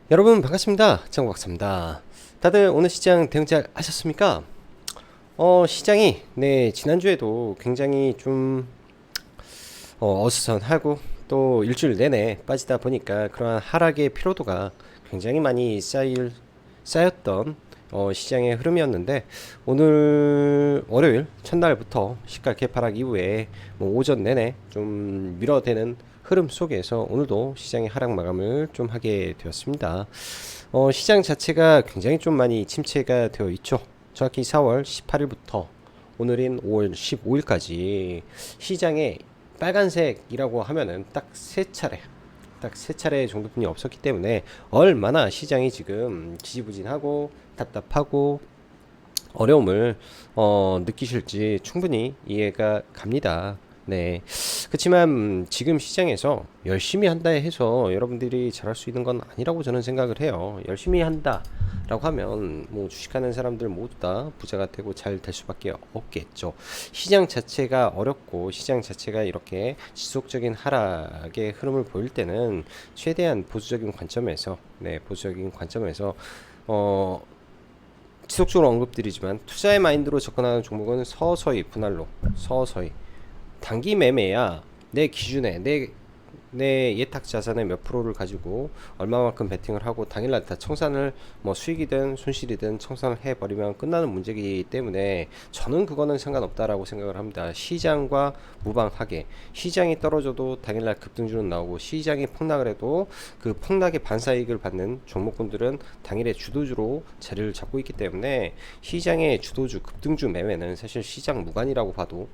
여러분 반갑습니다. 정박사입니다. 다들 오늘 시장 대응 잘 하셨습니까? 시장이 지난주에도 굉장히 좀 어수선하고 또 일주일 내내 빠지다 보니까 그러한 하락의 피로도가 굉장히 많이 쌓였던 시장의 흐름이었는데, 오늘 월요일 첫날부터 시가 개파락 이후에 오전 내내 좀 밀어대는 흐름 속에서 오늘도 시장의 하락 마감을 좀 하게 되었습니다. 시장 자체가 굉장히 좀 많이 침체가 되어 있죠. 정확히 4월 18일부터 오늘인 5월 15일까지 시장에 빨간색이라고 하면은 딱 세 차례 정도뿐이 없었기 때문에 얼마나 시장이 지금 지지부진하고 답답하고 어려움을 느끼실지 충분히 이해가 갑니다. 네. 그렇지만 지금 시장에서 열심히 한다 해서 여러분들이 잘할 수 있는 건 아니라고 저는 생각을 해요. 열심히 한다라고 하면 뭐 주식하는 사람들 모두 다 부자가 되고 잘 될 수밖에 없겠죠. 시장 자체가 어렵고 시장 자체가 이렇게 지속적인 하락의 흐름을 보일 때는 최대한 보수적인 관점에서 어 지속적으로 언급드리지만 투자의 마인드로 접근하는 종목은 서서히 분할로, 서서히 단기 매매야 내 기준에 내 예탁 자산의 몇 프로를 가지고 얼마만큼 베팅을 하고 당일날 다 청산을, 뭐 수익이든 손실이든 청산을 해버리면 끝나는 문제이기 때문에 저는 그거는 상관없다라고 생각을 합니다. 시장과 무방하게 시장이 떨어져도 당일날 급등주는 나오고, 시장이 폭락을 해도 그 폭락의 반사이익을 받는 종목군들은 당일의 주도주로 자리를 잡고 있기 때문에 시장의 주도주 급등주 매매는 사실 시장 무관이라고 봐도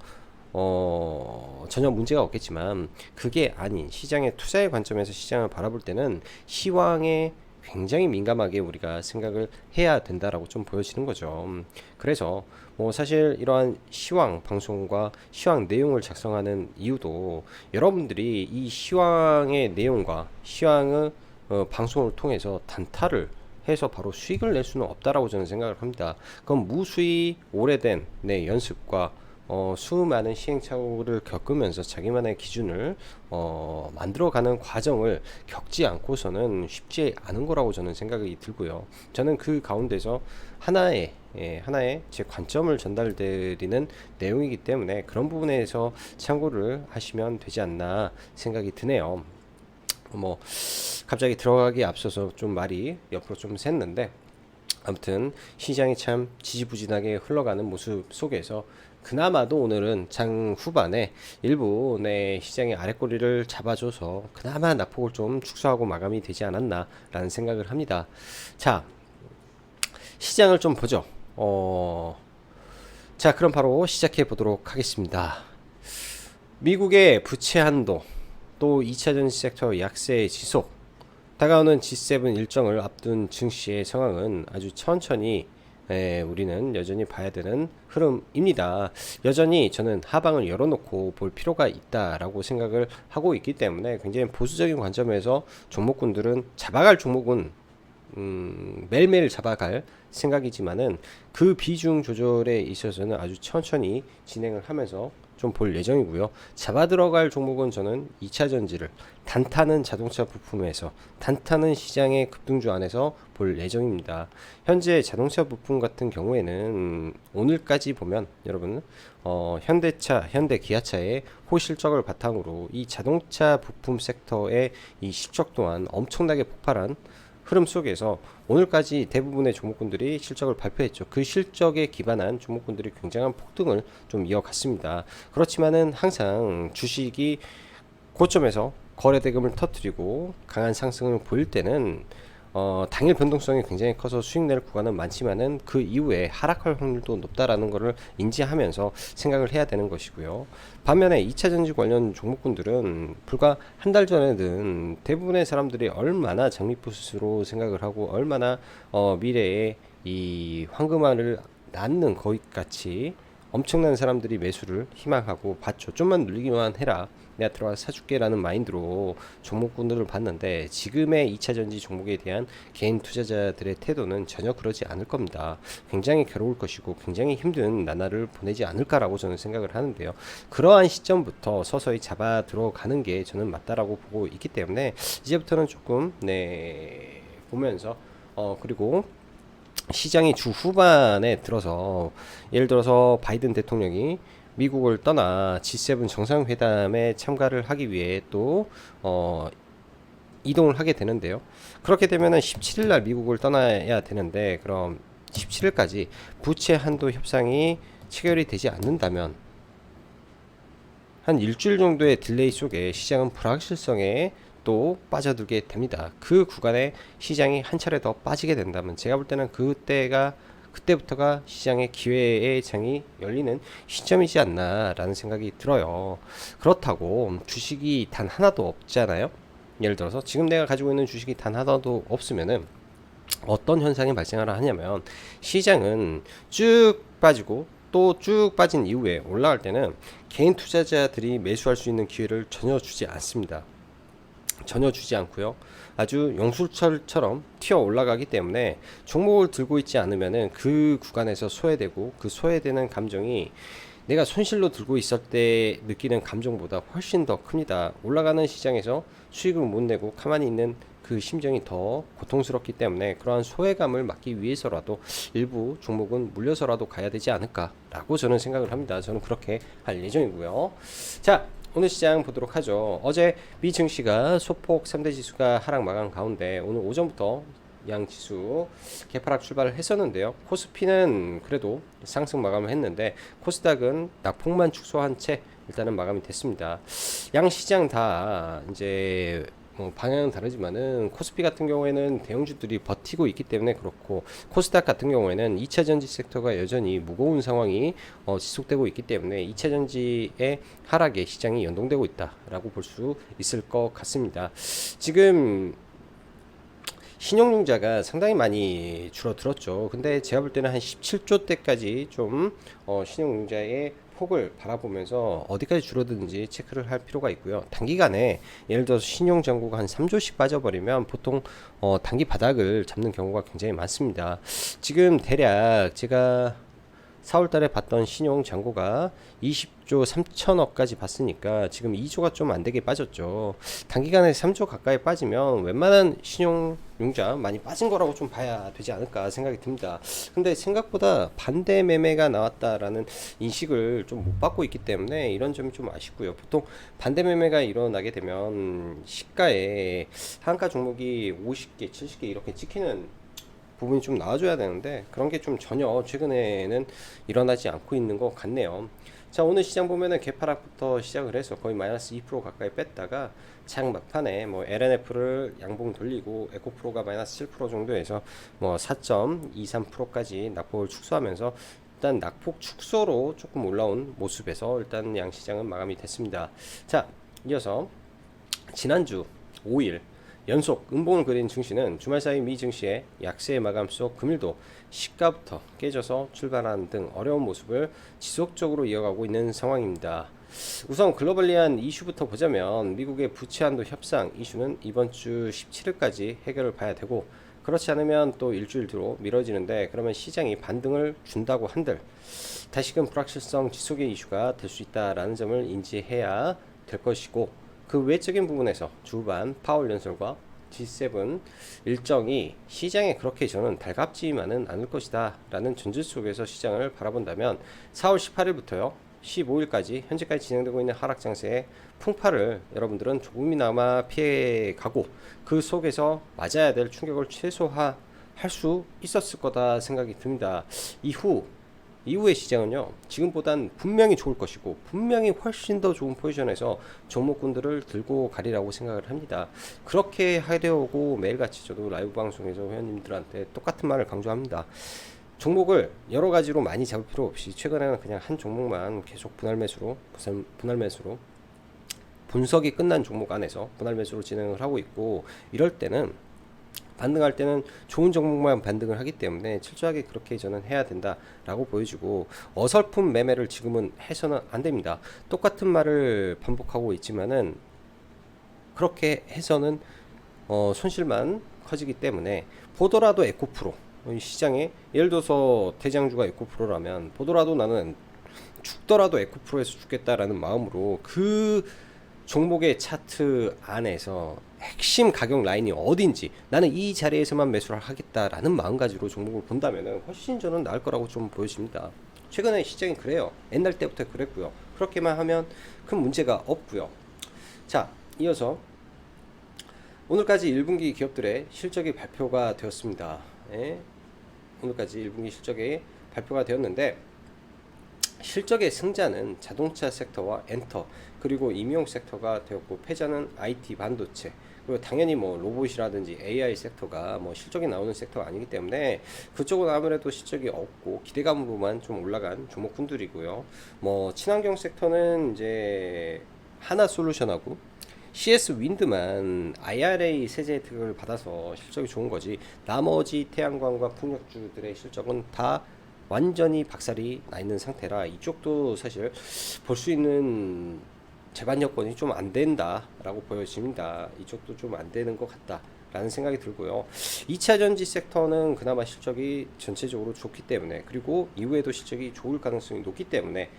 전혀 문제가 없겠지만, 그게 아닌 시장의 투자의 관점에서 시장을 바라볼 때는 시황에 굉장히 민감하게 우리가 생각을 해야 된다라고 좀 보여지는 거죠. 그래서 뭐 사실 이러한 시황 방송과 시황 내용을 작성하는 이유도, 여러분들이 이 시황의 내용과 시황의 방송을 통해서 단타를 해서 바로 수익을 낼 수는 없다라고 저는 생각을 합니다. 그건 무수히 오래된 연습과 수많은 시행착오를 겪으면서 자기만의 기준을 만들어가는 과정을 겪지 않고서는 쉽지 않은 거라고 저는 생각이 들고요. 저는 그 가운데서 하나의 제 관점을 전달드리는 내용이기 때문에 그런 부분에서 참고를 하시면 되지 않나 생각이 드네요. 뭐 갑자기 들어가기에 앞서서 좀 말이 옆으로 좀 샜는데, 아무튼 시장이 참 지지부진하게 흘러가는 모습 속에서 그나마도 오늘은 장 후반에 일부 시장의 아랫꼬리를 잡아줘서 그나마 낙폭을 좀 축소하고 마감이 되지 않았나라는 생각을 합니다. 자, 시장을 좀 보죠. 자, 그럼 바로 시작해 보도록 하겠습니다. 미국의 부채 한도, 또 2차 전지 섹터 약세 지속, 다가오는 G7 일정을 앞둔 증시의 상황은 아주 천천히 우리는 여전히 봐야 되는 흐름입니다. 여전히 저는 하방을 열어놓고 볼 필요가 있다라고 생각을 하고 있기 때문에 굉장히 보수적인 관점에서 종목군들은 잡아갈 종목은 매일매일 잡아갈 생각이지만은 그 비중 조절에 있어서는 아주 천천히 진행을 하면서 좀 볼 예정이고요. 잡아 들어갈 종목은 저는 2차 전지를 단타는 자동차 부품에서, 단타는 시장의 급등주 안에서 볼 예정입니다. 현재 자동차 부품 같은 경우에는 오늘까지 보면 여러분, 현대 기아차의 호실적을 바탕으로 이 자동차 부품 섹터의 이 실적 또한 엄청나게 폭발한 흐름 속에서 오늘까지 대부분의 종목군들이 실적을 발표했죠. 그 실적에 기반한 종목군들이 굉장한 폭등을 좀 이어갔습니다. 그렇지만은 항상 주식이 고점에서 거래대금을 터뜨리고 강한 상승을 보일 때는 당일 변동성이 굉장히 커서 수익 낼 구간은 많지만은 그 이후에 하락할 확률도 높다라는 것을 인지하면서 생각을 해야 되는 것이고요. 반면에 2차 전지 관련 종목군들은 불과 한 달 전에는 대부분의 사람들이 얼마나 장미부스로 생각을 하고 얼마나 미래에 이 황금알을 낳는 거위같이 엄청난 사람들이 매수를 희망하고 봤죠. 좀만 눌리기만 해라, 내가 들어가서 사줄게 라는 마인드로 종목군들을 봤는데, 지금의 2차전지 종목에 대한 개인 투자자들의 태도는 전혀 그러지 않을 겁니다. 굉장히 괴로울 것이고 굉장히 힘든 나날을 보내지 않을까라고 저는 생각을 하는데요. 그러한 시점부터 서서히 잡아 들어가는 게 저는 맞다라고 보고 있기 때문에 이제부터는 조금 보면서 그리고 시장이 주 후반에 들어서 예를 들어서 바이든 대통령이 미국을 떠나 G7 정상회담에 참가를 하기 위해 또 이동을 하게 되는데요. 그렇게 되면은 17일 날 미국을 떠나야 되는데 그럼 17일까지 부채 한도 협상이 체결이 되지 않는다면 한 일주일 정도의 딜레이 속에 시장은 불확실성에 또 빠져들게 됩니다. 그 구간에 시장이 한 차례 더 빠지게 된다면 제가 볼 때는 그때부터가 시장의 기회의 장이 열리는 시점이지 않나라는 생각이 들어요. 그렇다고 주식이 단 하나도 없잖아요. 예를 들어서 지금 내가 가지고 있는 주식이 단 하나도 없으면은 어떤 현상이 발생하라 하냐면 시장은 쭉 빠지고 또 쭉 빠진 이후에 올라갈 때는 개인 투자자들이 매수할 수 있는 기회를 전혀 주지 않습니다. 전혀 주지 않고요. 아주 용술철처럼 튀어 올라가기 때문에 종목을 들고 있지 않으면은 그 구간에서 소외되고 그 소외되는 감정이 내가 손실로 들고 있을 때 느끼는 감정보다 훨씬 더 큽니다. 올라가는 시장에서 수익을 못 내고 가만히 있는 그 심정이 더 고통스럽기 때문에 그러한 소외감을 막기 위해서라도 일부 종목은 물려서라도 가야 되지 않을까라고 저는 생각을 합니다. 저는 그렇게 할 예정이고요. 자, 오늘 시장 보도록 하죠. 어제 미 증시가 소폭 3대 지수가 하락 마감 가운데 오늘 오전부터 양 지수 개파락 출발을 했었는데요. 코스피는 그래도 상승 마감을 했는데 코스닥은 낙폭만 축소한 채 일단은 마감이 됐습니다. 양 시장 다 이제 방향은 다르지만은 코스피 같은 경우에는 대형주들이 버티고 있기 때문에 그렇고 코스닥 같은 경우에는 2차전지 섹터가 여전히 무거운 상황이 지속되고 있기 때문에 2차전지의 하락에 시장이 연동되고 있다라고 볼 수 있을 것 같습니다. 지금 신용융자가 상당히 많이 줄어들었죠. 근데 제가 볼 때는 한 17조 대까지 좀 신용융자의 폭을 바라보면서 어디까지 줄어드는지 체크를 할 필요가 있고요. 단기간에 예를 들어서 신용잔고가 한 3조씩 빠져버리면 보통 단기 바닥을 잡는 경우가 굉장히 많습니다. 지금 대략 제가 4월달에 봤던 신용 잔고가 20조 3천억까지 봤으니까 지금 2조가 좀 안되게 빠졌죠. 단기간에 3조 가까이 빠지면 웬만한 신용융자 많이 빠진 거라고 좀 봐야 되지 않을까 생각이 듭니다. 근데 생각보다 반대 매매가 나왔다라는 인식을 좀 못 받고 있기 때문에 이런 점이 좀 아쉽고요. 보통 반대 매매가 일어나게 되면 시가에 한가 종목이 50개 70개 이렇게 찍히는 부분이 좀 나와줘야 되는데 그런 게 좀 전혀 최근에는 일어나지 않고 있는 것 같네요. 자, 오늘 시장 보면은 개파락부터 시작을 해서 거의 마이너스 2% 가까이 뺐다가 장 막판에 뭐 LNF를 양봉 돌리고 에코프로가 마이너스 7% 정도에서 뭐 4.23%까지 낙폭을 축소하면서 일단 낙폭 축소로 조금 올라온 모습에서 일단 양 시장은 마감이 됐습니다. 자, 이어서 지난주 5일 연속 음봉을 그린 증시는 주말 사이 미 증시의 약세 마감 속 금일도 시가부터 깨져서 출발하는 등 어려운 모습을 지속적으로 이어가고 있는 상황입니다. 우선 글로벌리한 이슈부터 보자면 미국의 부채 한도 협상 이슈는 이번 주 17일까지 해결을 봐야 되고 그렇지 않으면 또 일주일 뒤로 미뤄지는데 그러면 시장이 반등을 준다고 한들 다시금 불확실성 지속의 이슈가 될 수 있다라는 점을 인지해야 될 것이고 그 외적인 부분에서 주반 파월 연설과 G7 일정이 시장에 그렇게 저는 달갑지만은 않을 것이다 라는 전제 속에서 시장을 바라본다면 4월 18일부터요 15일까지 현재까지 진행되고 있는 하락 장세의 풍파를 여러분들은 조금이나마 피해가고 그 속에서 맞아야 될 충격을 최소화할 수 있었을 거다 생각이 듭니다. 이후의 시장은요 지금보단 분명히 좋을 것이고 분명히 훨씬 더 좋은 포지션에서 종목군들을 들고 가리라고 생각을 합니다. 그렇게 하려고 매일같이 저도 라이브 방송에서 회원님들한테 똑같은 말을 강조합니다. 종목을 여러 가지로 많이 잡을 필요 없이 최근에는 그냥 한 종목만 계속 분할 매수로 분석이 끝난 종목 안에서 분할 매수로 진행을 하고 있고 이럴 때는 반등할 때는 좋은 종목만 반등을 하기 때문에 철저하게 그렇게 저는 해야 된다라고 보여주고 어설픈 매매를 지금은 해서는 안 됩니다. 똑같은 말을 반복하고 있지만은 그렇게 해서는 손실만 커지기 때문에 보더라도 에코프로 시장에 예를 들어서 대장주가 에코프로라면 보더라도 나는 죽더라도 에코프로에서 죽겠다라는 마음으로 그 종목의 차트 안에서 핵심 가격 라인이 어딘지 나는 이 자리에서만 매수를 하겠다라는 마음가짐으로 종목을 본다면 훨씬 저는 나을 거라고 좀 보여집니다. 최근에 시장이 그래요. 옛날 때부터 그랬고요. 그렇게만 하면 큰 문제가 없고요. 자, 이어서 오늘까지 1분기 기업들의 실적이 발표가 되었습니다. 예? 오늘까지 1분기 실적이 발표가 되었는데 실적의 승자는 자동차 섹터와 엔터 그리고 임용 섹터가 되었고 패자는 IT 반도체 그리고 당연히 뭐 로봇이라든지 AI 섹터가 뭐 실적이 나오는 섹터가 아니기 때문에 그쪽은 아무래도 실적이 없고 기대감으로만 좀 올라간 종목군들이고요. 뭐 친환경 섹터는 이제 하나솔루션하고 CS 윈드만 IRA 세제 혜택을 받아서 실적이 좋은 거지 나머지 태양광과 풍력주들의 실적은 다 완전히 박살이 나 있는 상태라 이쪽도 사실 볼 수 있는 재반 여건이 좀 안 된다라고 보여집니다. 이쪽도 좀 안 되는 것 같다. 라는 생각이 들고요. 2차 전지 섹터는 그나마 실적이 전체적으로 좋기 때문에 그리고 이후에도 실적이 좋을 가능성이 높기 때문에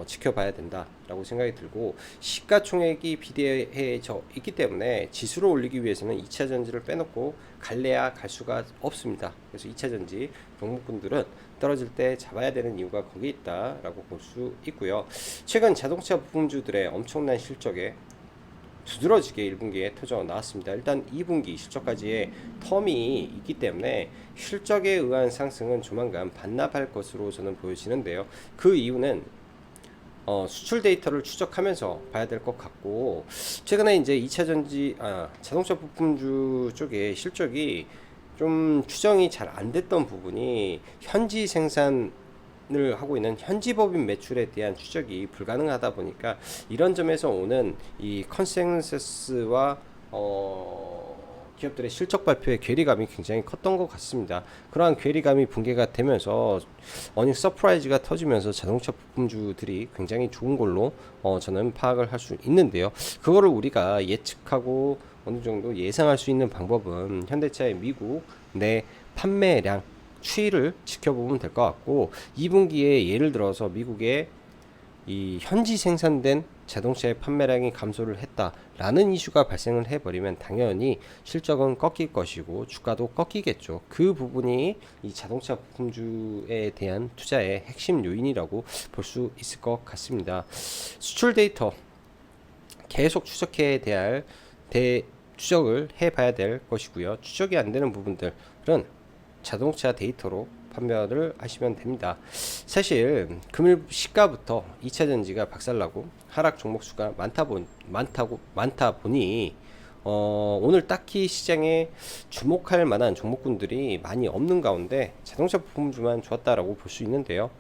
지켜봐야 된다라고 생각이 들고 시가총액이 비대해져 있기 때문에 지수를 올리기 위해서는 2차 전지를 빼놓고 갈래야 갈 수가 없습니다. 그래서 2차 전지 종목군들은 떨어질 때 잡아야 되는 이유가 거기 있다라고 볼 수 있고요. 최근 자동차 부품주들의 엄청난 실적에 두드러지게 1분기에 터져 나왔습니다. 일단 2분기 실적까지의 텀이 있기 때문에 실적에 의한 상승은 조만간 반납할 것으로 저는 보여지는데요. 그 이유는 수출 데이터를 추적하면서 봐야 될 것 같고 최근에 이제 2차 전지 자동차 부품주 쪽에 실적이 좀 추정이 잘 안 됐던 부분이 현지 생산을 하고 있는 현지법인 매출에 대한 추적이 불가능하다 보니까 이런 점에서 오는 이 컨센서스와 기업들의 실적 발표의 괴리감이 굉장히 컸던 것 같습니다. 그러한 괴리감이 붕괴가 되면서 어닝 서프라이즈가 터지면서 자동차 부품주들이 굉장히 좋은 걸로 저는 파악을 할 수 있는데요. 그거를 우리가 예측하고 어느 정도 예상할 수 있는 방법은 현대차의 미국 내 판매량 추이를 지켜보면 될 것 같고 2분기에 예를 들어서 미국의 이 현지 생산된 자동차의 판매량이 감소를 했다라는 이슈가 발생을 해버리면 당연히 실적은 꺾일 것이고 주가도 꺾이겠죠. 그 부분이 이 자동차 부품주에 대한 투자의 핵심 요인이라고 볼 수 있을 것 같습니다. 수출 데이터 계속 추적을 해봐야 될 것이고요. 추적이 안 되는 부분들은 자동차 데이터로 판별을 하시면 됩니다. 사실 금일 시가부터 2차 전지가 박살나고 하락 종목 수가 많다 보니 오늘 딱히 시장에 주목할 만한 종목군들이 많이 없는 가운데 자동차 부품주만 좋았다라고 볼 수 있는데요.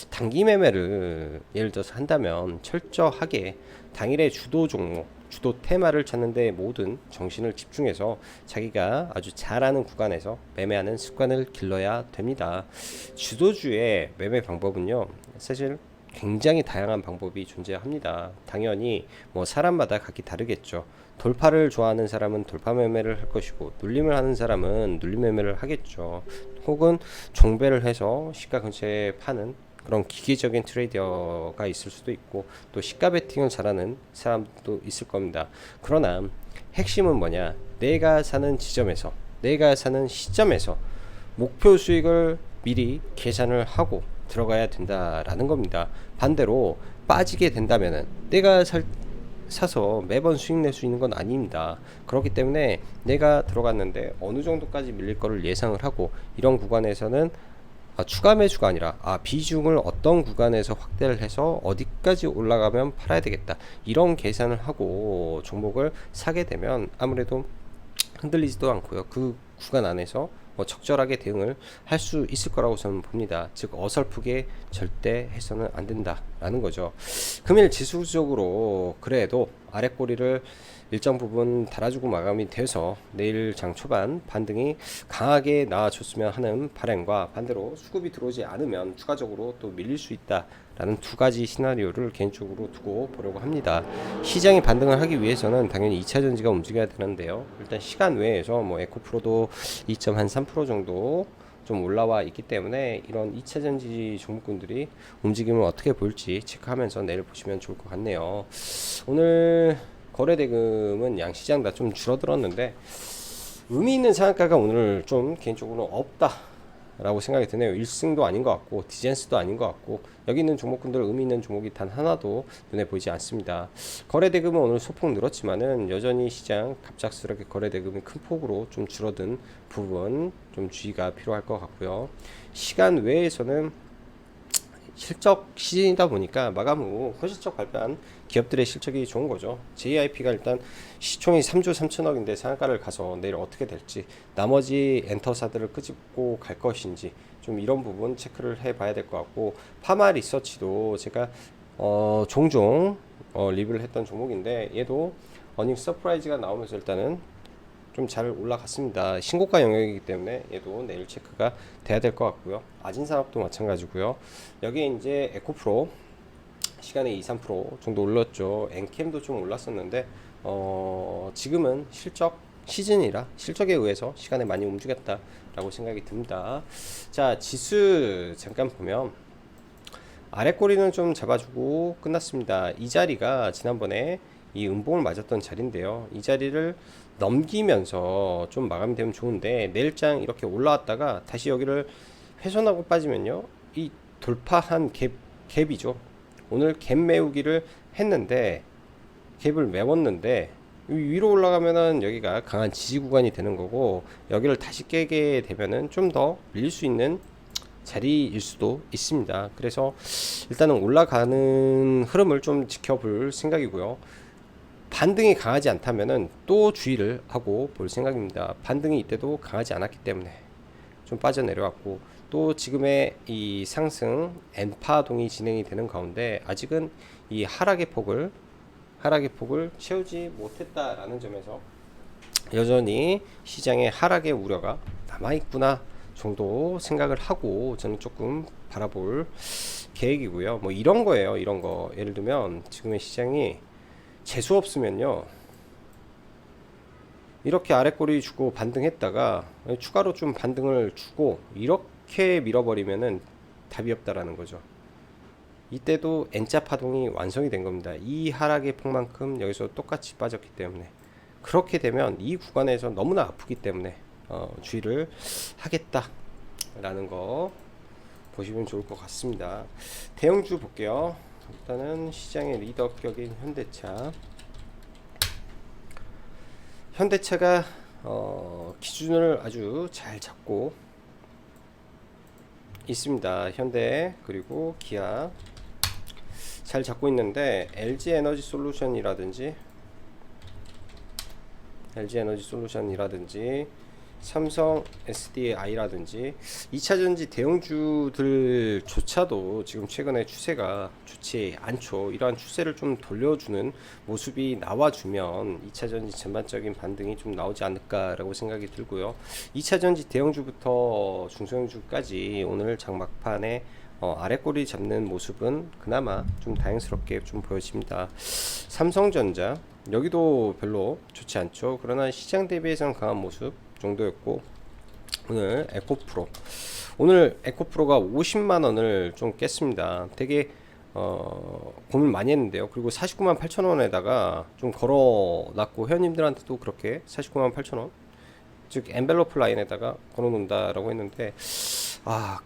단기 매매를 예를 들어서 한다면 철저하게 당일의 주도 종목 주도 테마를 찾는데 모든 정신을 집중해서 자기가 아주 잘하는 구간에서 매매하는 습관을 길러야 됩니다. 주도주의 매매 방법은요, 사실 굉장히 다양한 방법이 존재합니다. 당연히 뭐 사람마다 각기 다르겠죠. 돌파를 좋아하는 사람은 돌파 매매를 할 것이고 눌림을 하는 사람은 눌림 매매를 하겠죠. 혹은 종배를 해서 시가 근처에 파는 그런 기계적인 트레이더가 있을 수도 있고 또 시가 베팅을 잘하는 사람도 있을 겁니다. 그러나 핵심은 뭐냐? 내가 사는 지점에서 내가 사는 시점에서 목표 수익을 미리 계산을 하고 들어가야 된다라는 겁니다. 반대로 빠지게 된다면은 내가 사서 매번 수익 낼 수 있는 건 아닙니다. 그렇기 때문에 내가 들어갔는데 어느 정도까지 밀릴 거를 예상을 하고 이런 구간에서는 추가 매수가 아니라 비중을 어떤 구간에서 확대를 해서 어디까지 올라가면 팔아야 되겠다 이런 계산을 하고 종목을 사게 되면 아무래도 흔들리지도 않고요. 그 구간 안에서 적절하게 대응을 할 수 있을 거라고 저는 봅니다. 즉 어설프게 절대 해서는 안 된다라는 거죠. 금일 지수적으로 그래도 아랫꼬리를 일정 부분 달아주고 마감이 돼서 내일 장 초반 반등이 강하게 나와줬으면 하는 바람과 반대로 수급이 들어오지 않으면 추가적으로 또 밀릴 수 있다라는 두 가지 시나리오를 개인적으로 두고 보려고 합니다. 시장이 반등을 하기 위해서는 당연히 2차 전지가 움직여야 되는데요. 일단 시간 외에서 뭐 에코프로도 2.3% 정도 좀 올라와 있기 때문에 이런 2차전지 종목군들이 움직임을 어떻게 볼지 체크하면서 내일 보시면 좋을 것 같네요. 오늘 거래대금은 양시장 다 좀 줄어들었는데 의미 있는 상한가가 오늘 좀 개인적으로 없다 라고 생각이 드네요. 1승도 아닌 것 같고 디젠스도 아닌 것 같고 여기 있는 종목군들 의미 있는 종목이 단 하나도 눈에 보이지 않습니다. 거래대금은 오늘 소폭 늘었지만은 여전히 시장 갑작스럽게 거래대금이 큰 폭으로 좀 줄어든 부분 좀 주의가 필요할 것 같고요. 시간 외에서는 실적 시즌이다 보니까 마감 후 호실적 발표한 기업들의 실적이 좋은 거죠. JIP가 일단 시총이 3조 3천억인데 상한가를 가서 내일 어떻게 될지, 나머지 엔터사들을 끄집고 갈 것인지 좀 이런 부분 체크를 해봐야 될 것 같고, 파마 리서치도 제가 종종 리뷰를 했던 종목인데 얘도 어닝 서프라이즈가 나오면서 일단은 좀 잘 올라갔습니다. 신고가 영역이기 때문에 얘도 내일 체크가 돼야 될 것 같고요. 아진산업도 마찬가지고요. 여기에 이제 에코프로 시간에 2~3% 정도 올랐죠. 엔캠도 좀 올랐었는데 지금은 실적 시즌이라 실적에 의해서 시간에 많이 움직였다라고 생각이 듭니다. 자, 지수 잠깐 보면 아래 꼬리는 좀 잡아주고 끝났습니다. 이 자리가 지난번에 이 음봉을 맞았던 자리인데요. 이 자리를 넘기면서 좀 마감이 되면 좋은데 내일장 이렇게 올라왔다가 다시 여기를 훼손하고 빠지면요, 이 돌파한 갭이죠. 오늘 갭 메우기를 했는데 갭을 메웠는데 위로 올라가면은 여기가 강한 지지 구간이 되는 거고, 여기를 다시 깨게 되면은 좀 더 밀릴 수 있는 자리일 수도 있습니다. 그래서 일단은 올라가는 흐름을 좀 지켜볼 생각이고요. 반등이 강하지 않다면은 또 주의를 하고 볼 생각입니다. 반등이 이때도 강하지 않았기 때문에 좀 빠져내려왔고, 또 지금의 이 상승 N파동이 진행이 되는 가운데 아직은 이 하락의 폭을 채우지 못했다라는 점에서 여전히 시장의 하락의 우려가 남아있구나 정도 생각을 하고 저는 조금 바라볼 계획이고요. 뭐 이런 거예요. 이런 거 예를 들면 지금의 시장이 재수 없으면요, 이렇게 아래꼬리 주고 반등했다가 추가로 좀 반등을 주고 이렇게 밀어버리면은 답이 없다라는 거죠. 이때도 N자 파동이 완성이 된 겁니다. 이 하락의 폭만큼 여기서 똑같이 빠졌기 때문에, 그렇게 되면 이 구간에서 너무나 아프기 때문에 주의를 하겠다라는 거 보시면 좋을 것 같습니다. 대형주 볼게요. 일단은 시장의 리더격인 현대차가 기준을 아주 잘 잡고 있습니다. 현대 그리고 기아 잘 잡고 있는데 LG 에너지 솔루션이라든지 삼성 SDI라든지 2차전지 대형주들조차도 지금 최근에 추세가 좋지 않죠. 이러한 추세를 좀 돌려주는 모습이 나와주면 2차전지 전반적인 반등이 좀 나오지 않을까라고 생각이 들고요. 2차전지 대형주부터 중소형주까지 오늘 장막판에 아래꼬리 잡는 모습은 그나마 좀 다행스럽게 좀 보여집니다. 삼성전자 여기도 별로 좋지 않죠. 그러나 시장 대비해서는 강한 모습 정도였고, 오늘 에코프로가 50만원을 좀 깼습니다. 되게 고민 많이 했는데요. 그리고 49만 8천원에다가 좀 걸어놨고, 회원님들한테도 그렇게 49만 8천원 즉 엔벨로프 라인에다가 걸어놓는다라고 했는데,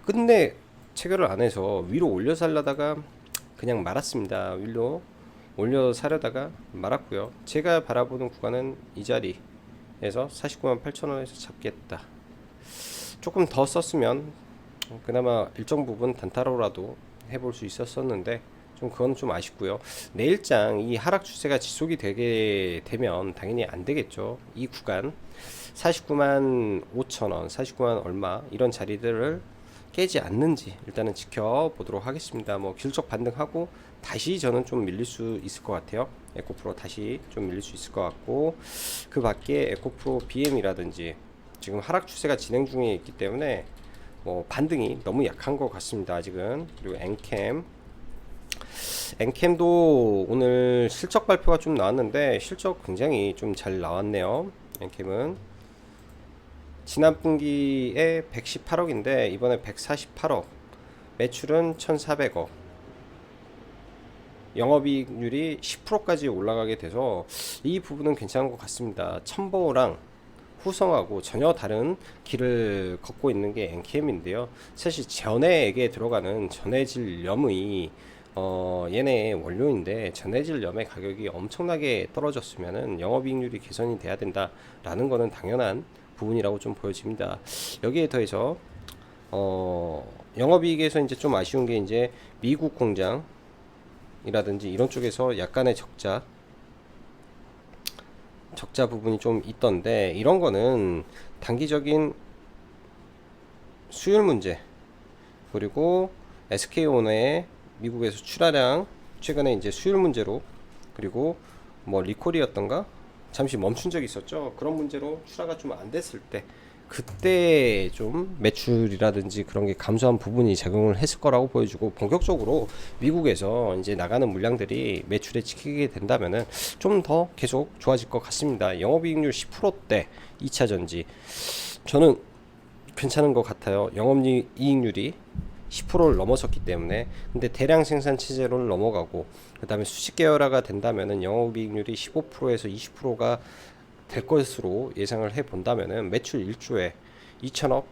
끝내 체결을 안 해서 위로 올려 살려다가 그냥 말았습니다. 위로 올려 사려다가 말았고요. 제가 바라보는 구간은 이 자리에서 49만 8천원에서 잡겠다. 조금 더 썼으면 그나마 일정 부분 단타로라도 해볼 수 있었었는데 그건 좀 아쉽고요. 내일장 이 하락 추세가 지속이 되게 되면 당연히 안 되겠죠. 이 구간 49만 5천원, 49만 얼마 이런 자리들을 깨지 않는지 일단은 지켜보도록 하겠습니다. 뭐 길적 반등하고 다시 저는 좀 밀릴 수 있을 것 같아요. 에코프로 다시 좀 밀릴 수 있을 것 같고, 그 밖에 에코프로 BM이라든지 지금 하락 추세가 진행 중에 있기 때문에 뭐 반등이 너무 약한 것 같습니다. 아직은. 그리고 엔캠도 오늘 실적 발표가 좀 나왔는데 실적 굉장히 좀 잘 나왔네요. 엔캠은 지난 분기에 118억인데 이번에 148억, 매출은 1,400억, 영업이익률이 10%까지 올라가게 돼서 이 부분은 괜찮은 것 같습니다. 첨보랑 후성하고 전혀 다른 길을 걷고 있는 게 NKM인데요. 사실 전해액에 들어가는 전해질염의 얘네 원료인데, 전해질염의 가격이 엄청나게 떨어졌으면은 영업이익률이 개선이 돼야 된다라는 거는 당연한 부분이라고 좀 보여집니다. 여기에 더해서 영업이익에서 이제 좀 아쉬운 게 이제 미국 공장이라든지 이런 쪽에서 약간의 적자 부분이 좀 있던데, 이런 거는 단기적인 수율 문제, 그리고 SK온의 미국에서 출하량 최근에 이제 수율 문제로, 그리고 뭐 리콜이었던가 잠시 멈춘 적이 있었죠. 그런 문제로 출하가 좀 안 됐을 때, 그때 좀 매출이라든지 그런 게 감소한 부분이 작용을 했을 거라고 보여지고, 본격적으로 미국에서 이제 나가는 물량들이 매출에 찍히게 된다면은 좀 더 계속 좋아질 것 같습니다. 영업이익률 10%대 2차전지 저는 괜찮은 것 같아요. 영업이익률이 10%를 넘어섰기 때문에. 근데 대량 생산 체제로 넘어가고 그 다음에 수직 계열화가 된다면은 영업이익률이 15%에서 20%가 될 것으로 예상을 해 본다면은 매출 1조에 2천억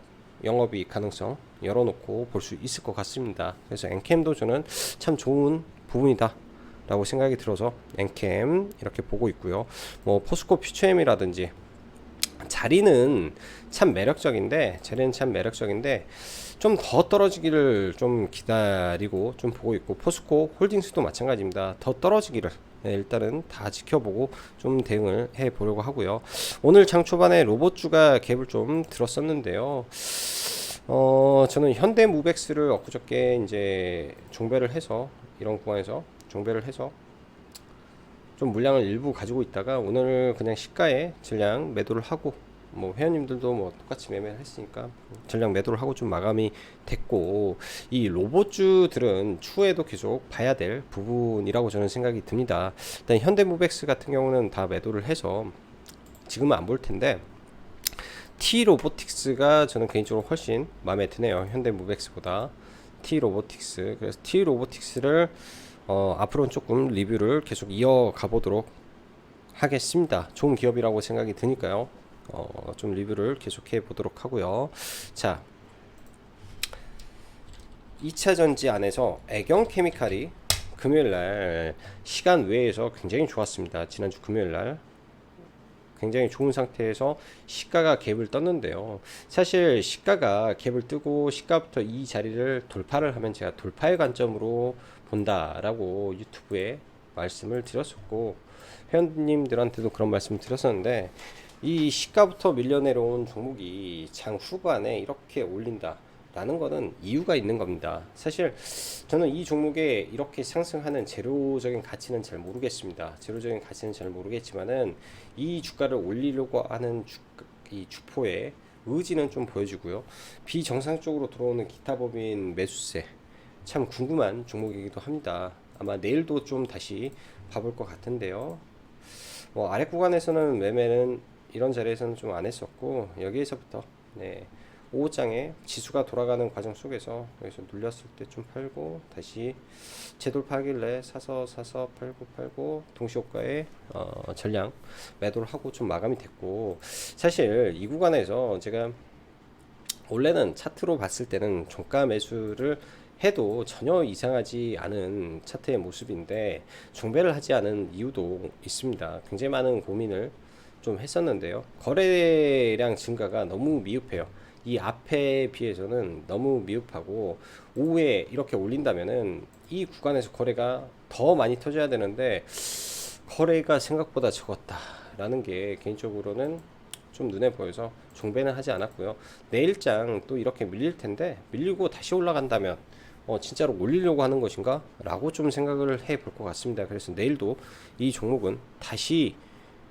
영업이익 가능성 열어놓고 볼 수 있을 것 같습니다. 그래서 엔캠도 저는 참 좋은 부분이다 라고 생각이 들어서 엔캠 이렇게 보고 있고요. 뭐 포스코 퓨처엠이라든지 자리는 참 매력적인데 좀 더 떨어지기를 좀 기다리고 좀 보고 있고, 포스코 홀딩스도 마찬가지입니다. 더 떨어지기를 일단은 다 지켜보고 좀 대응을 해 보려고 하고요. 오늘 장 초반에 로봇주가 갭을 좀 들었었는데요. 저는 현대무벡스를 엊그저께 이제 종배를 해서, 이런 구간에서 종배를 해서 좀 물량을 일부 가지고 있다가 오늘 그냥 시가에 전량 매도를 하고, 뭐 회원님들도 뭐 똑같이 매매를 했으니까 전량 매도를 하고 좀 마감이 됐고, 이 로봇주들은 추후에도 계속 봐야 될 부분이라고 저는 생각이 듭니다. 일단 현대무벡스 같은 경우는 다 매도를 해서 지금은 안 볼 텐데, T로보틱스가 저는 개인적으로 훨씬 마음에 드네요. 현대무벡스보다 T로보틱스. 그래서 T로보틱스를 앞으로는 조금 리뷰를 계속 이어가 보도록 하겠습니다. 좋은 기업이라고 생각이 드니까요. 좀 리뷰를 계속해 보도록 하고요. 자, 2차전지 안에서 애경케미칼이 금요일날 시간 외에서 굉장히 좋았습니다. 지난주 금요일날 굉장히 좋은 상태에서 시가가 갭을 떴는데요. 사실 시가가 갭을 뜨고 시가부터 이 자리를 돌파를 하면 제가 돌파의 관점으로 본다라고 유튜브에 말씀을 드렸었고, 회원님들한테도 그런 말씀을 드렸었는데, 이 시가부터 밀려 내려온 종목이 장 후반에 이렇게 올린다 라는 거는 이유가 있는 겁니다. 사실 저는 이 종목에 이렇게 상승하는 재료적인 가치는 잘 모르겠습니다. 재료적인 가치는 잘 모르겠지만은 이 주가를 올리려고 하는 이 주포의 의지는 좀 보여지고요. 비정상적으로 들어오는 기타 법인 매수세 참 궁금한 종목이기도 합니다. 아마 내일도 좀 다시 봐볼 것 같은데요. 뭐 아래 구간에서는 매매는 이런 자리에서는 좀 안 했었고, 여기에서부터 5장에 지수가 돌아가는 과정 속에서 여기서 눌렸을 때 좀 팔고 다시 재돌파하길래 사서 팔고 동시효과에 전량 매도를 하고 좀 마감이 됐고, 사실 이 구간에서 제가 원래는 차트로 봤을 때는 종가 매수를 해도 전혀 이상하지 않은 차트의 모습인데 종배를 하지 않은 이유도 있습니다. 굉장히 많은 고민을 좀 했었는데요. 거래량 증가가 너무 미흡해요. 이 앞에 비해서는 너무 미흡하고, 오후에 이렇게 올린다면은 이 구간에서 거래가 더 많이 터져야 되는데 거래가 생각보다 적었다라는 게 개인적으로는 좀 눈에 보여서 종배는 하지 않았고요. 내일장 또 이렇게 밀릴 텐데, 밀리고 다시 올라간다면 진짜로 올리려고 하는 것인가 라고 좀 생각을 해 볼 것 같습니다. 그래서 내일도 이 종목은 다시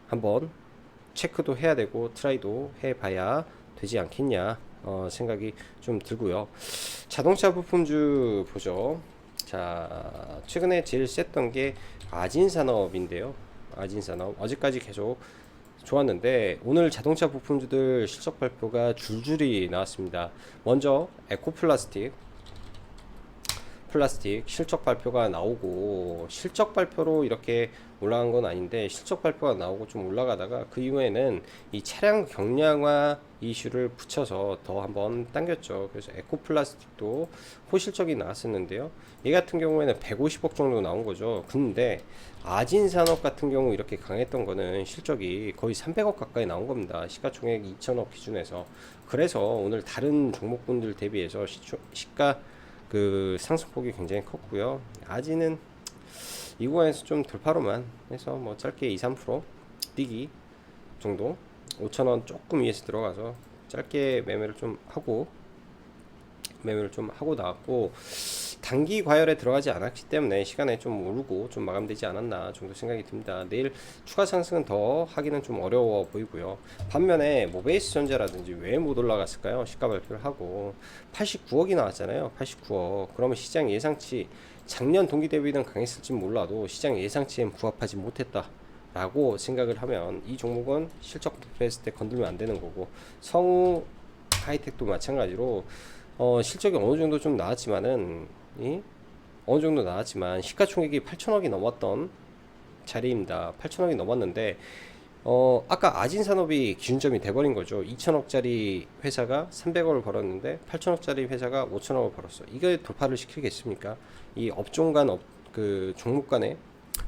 한번 체크도 해야 되고 트라이도 해 봐야 되지 않겠냐 생각이 좀 들고요. 자동차 부품주 보죠. 자, 최근에 제일 셌던 게 아진산업인데요. 아진산업 어제까지 계속 좋았는데 오늘 자동차 부품주들 실적 발표가 줄줄이 나왔습니다. 먼저 플라스틱 실적 발표가 나오고, 실적 발표로 이렇게 올라간 건 아닌데 실적 발표가 나오고 좀 올라가다가 그 이후에는 이 차량 경량화 이슈를 붙여서 더 한번 당겼죠. 그래서 에코플라스틱도 호실적이 나왔었는데요. 얘 같은 경우에는 150억 정도 나온 거죠. 근데 아진산업 같은 경우 이렇게 강했던 거는 실적이 거의 300억 가까이 나온 겁니다. 시가총액 2천억 기준에서. 그래서 오늘 다른 종목군들 대비해서 시가 그 상승폭이 굉장히 컸고요. 아지는 이 구간에서 좀 돌파로만 해서 뭐 짧게 2~3% 뛰기 정도, 5,000원 조금 위에서 들어가서 짧게 매매를 좀 하고 나왔고, 단기 과열에 들어가지 않았기 때문에 시간에 좀 오르고 좀 마감되지 않았나 정도 생각이 듭니다. 내일 추가 상승은 더 하기는 좀 어려워 보이고요. 반면에 모베이스 전자라든지 왜 못 올라갔을까요? 시가 발표를 하고 89억이 나왔잖아요. 89억. 그러면 시장 예상치, 작년 동기 대비는 강했을지 몰라도 시장 예상치엔 부합하지 못했다 라고 생각을 하면 이 종목은 실적 발표했을 때 건들면 안 되는 거고, 성우 하이텍도 마찬가지로 실적이 어느 정도 좀 나왔지만은 어느 정도 나왔지만 시가총액이 8천억이 넘었던 자리입니다. 8천억이 넘었는데 아까 아진산업이 기준점이 돼버린 거죠. 2천억짜리 회사가 300억을 벌었는데 8천억짜리 회사가 5천억을 벌었어. 이게 돌파를 시키겠습니까? 이 업종 간 그 종목 간의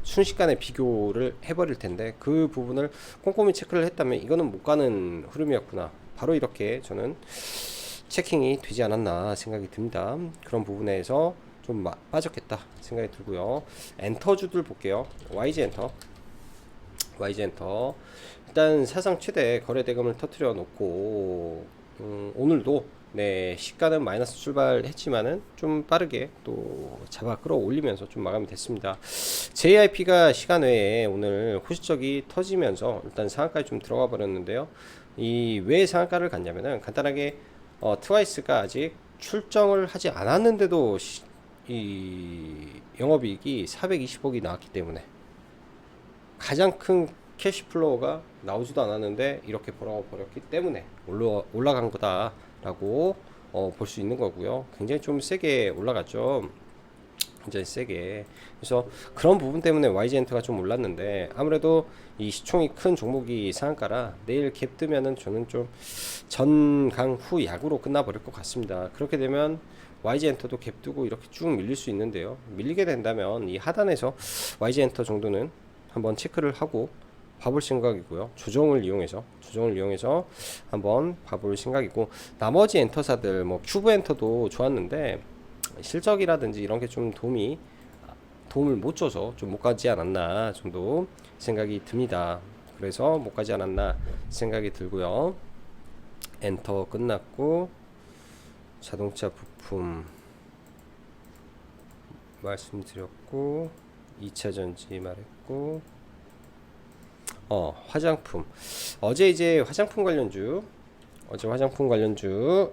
순식간에 비교를 해버릴 텐데, 그 부분을 꼼꼼히 체크를 했다면 이거는 못 가는 흐름이었구나, 바로 이렇게 저는 체킹이 되지 않았나 생각이 듭니다. 그런 부분에서 좀 빠졌겠다 생각이 들고요. 엔터주들 볼게요. YG엔터 일단 사상 최대 거래 대금을 터트려 놓고 오늘도 네, 시가는 마이너스 출발했지만은 좀 빠르게 또 잡아 끌어올리면서 좀 마감이 됐습니다. JIP가 시간 외에 오늘 호실적이 터지면서 일단 상한가에 좀 들어가 버렸는데요. 이 왜 상한가를 갔냐면은 간단하게 트와이스가 아직 출정을 하지 않았는데도 이 영업이익이 420억이 나왔기 때문에, 가장 큰 캐시플로우가 나오지도 않았는데 이렇게 벌어버렸기 때문에 올라간 거다라고 볼 수 있는 거고요. 굉장히 좀 세게 올라갔죠. 굉장히 세게. 그래서 그런 부분 때문에 YG엔터가 좀 올랐는데, 아무래도 이 시총이 큰 종목이 상한가라 내일 갭 뜨면은 저는 좀 전강 후 약으로 끝나버릴 것 같습니다. 그렇게 되면 YG엔터도 갭 뜨고 이렇게 쭉 밀릴 수 있는데요. 밀리게 된다면 이 하단에서 YG엔터 정도는 한번 체크를 하고 봐볼 생각이고요. 조정을 이용해서 한번 봐볼 생각이고, 나머지 엔터사들 뭐 큐브 엔터도 좋았는데 실적이라든지 이런 게 좀 도움을 못 줘서 좀 못 가지 않았나 정도 생각이 듭니다. 그래서 못 가지 않았나 생각이 들고요. 엔터 끝났고, 자동차 부품 말씀드렸고, 2차 전지 말했고, 화장품. 어제 화장품 관련주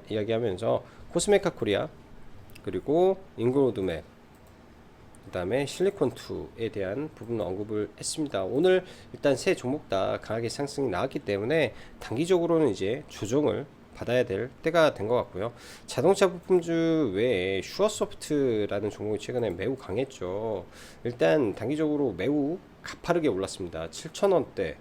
이야기하면서 코스메카 코리아, 그리고 잉그로드맵, 그 다음에 실리콘2에 대한 부분 언급을 했습니다. 오늘 일단 세 종목 다 강하게 상승이 나왔기 때문에 단기적으로는 이제 조정을 받아야 될 때가 된 것 같고요. 자동차 부품주 외에 슈어소프트라는 종목이 최근에 매우 강했죠. 일단 단기적으로 매우 가파르게 올랐습니다. 7,000원대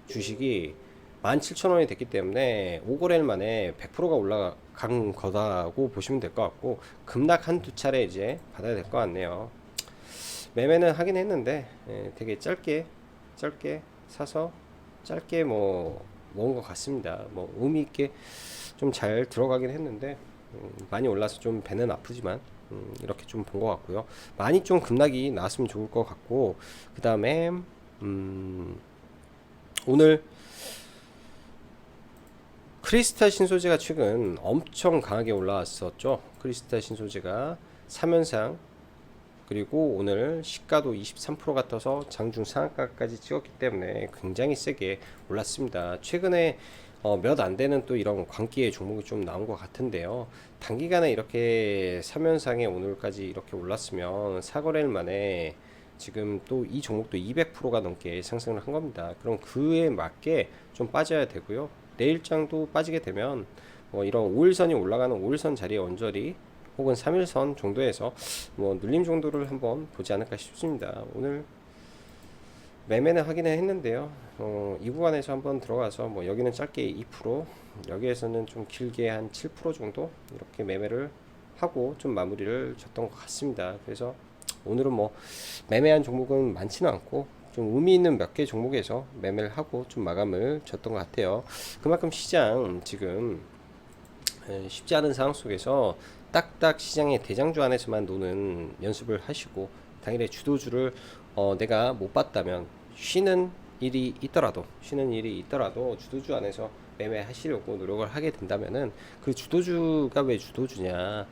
주식이 17,000원이 됐기 때문에 5거래일 만에 100%가 올라간 거다고 보시면 될 것 같고, 급락 한두 차례 이제 받아야 될 것 같네요. 매매는 하긴 했는데 되게 짧게 사서 짧게 뭐 모은 것 같습니다. 뭐 의미 있게 좀 잘 들어가긴 했는데 많이 올라서 좀 배는 아프지만 이렇게 좀 본 것 같고요. 많이 좀 급락이 나왔으면 좋을 것 같고, 그 다음에 오늘 크리스탈 신소재가 최근 엄청 강하게 올라왔었죠. 크리스탈 신소재가 3연상, 그리고 오늘 시가도 23%가 떠서 장중 상한가까지 찍었기 때문에 굉장히 세게 올랐습니다. 최근에 몇 안 되는 또 이런 광기의 종목이 좀 나온 것 같은데요. 단기간에 이렇게 3연상에 오늘까지 이렇게 올랐으면 4거래일 만에 지금 또 이 종목도 200%가 넘게 상승을 한 겁니다. 그럼 그에 맞게 좀 빠져야 되고요. 내일장도 빠지게 되면 뭐 이런 5일선이 올라가는 5일선 자리에 언저리 혹은 3일선 정도에서 뭐 눌림 정도를 한번 보지 않을까 싶습니다. 오늘 매매는 하기는 했는데요. 이 구간에서 한번 들어가서 뭐 여기는 짧게 2%, 여기에서는 좀 길게 한 7% 정도 이렇게 매매를 하고 좀 마무리를 졌던 것 같습니다. 그래서 오늘은 뭐 매매한 종목은 많지는 않고 좀 의미 있는 몇 개 종목에서 매매를 하고 좀 마감을 졌던 것 같아요. 그만큼 시장 지금 쉽지 않은 상황 속에서 딱딱 시장의 대장주 안에서만 노는 연습을 하시고 당일에 주도주를 내가 못 봤다면 쉬는 일이 있더라도 주도주 안에서 매매하시려고 노력을 하게 된다면은 그 주도주가 왜 주도주냐,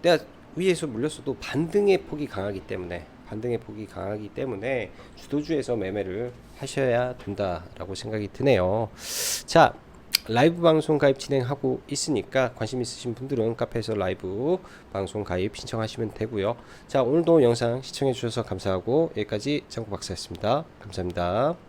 내가 위에서 물렸어도 반등의 폭이 강하기 때문에 주도주에서 매매를 하셔야 된다라고 생각이 드네요. 자, 라이브 방송 가입 진행하고 있으니까 관심 있으신 분들은 카페에서 라이브 방송 가입 신청하시면 되고요. 자, 오늘도 영상 시청해 주셔서 감사하고 여기까지 장구 박사였습니다. 감사합니다.